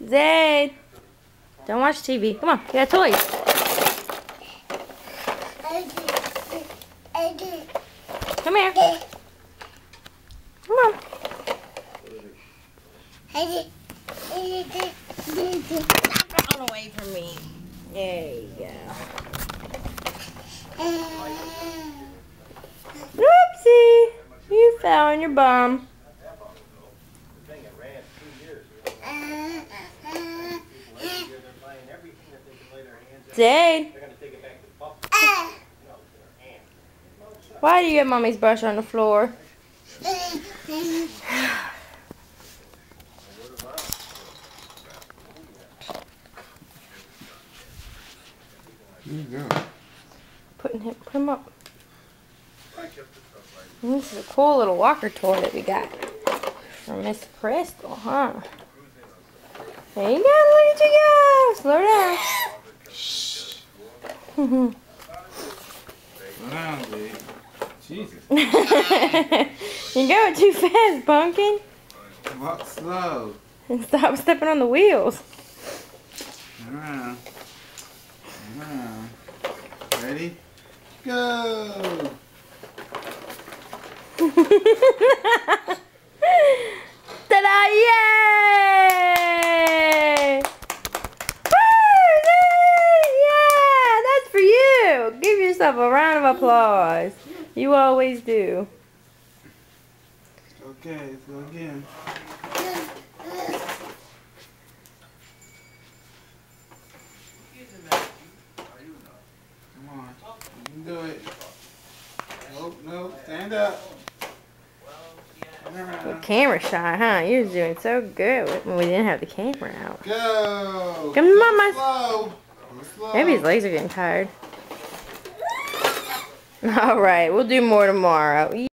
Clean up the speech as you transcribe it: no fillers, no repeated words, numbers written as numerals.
Zade. Don't watch TV. Come on, you got toys. Come here. Come on. Run away from me. There you go. Whoopsie. You fell on your bum. Zade. Why do you have Mommy's brush on the floor? Put him up. This is a cool little walker toy that we got from Miss Crystal, huh? There you go, look at you go. Slow down. Shh. Slow down, babe. Jesus. You're going too fast, Pumpkin. Walk slow. And stop stepping on the wheels. Around. Around. Ready? Go! Ta-da! Yay! Woo! Yeah! That's for you! Give yourself a round of applause. You always do. Okay, let's go again. Come on. You can do it. Nope, nope. Stand up. Well, camera shy, huh? You was doing so good when we didn't have the camera out. Go! Come on, Mama. Slow. Slow. Maybe his legs are getting tired. Alright, we'll do more tomorrow.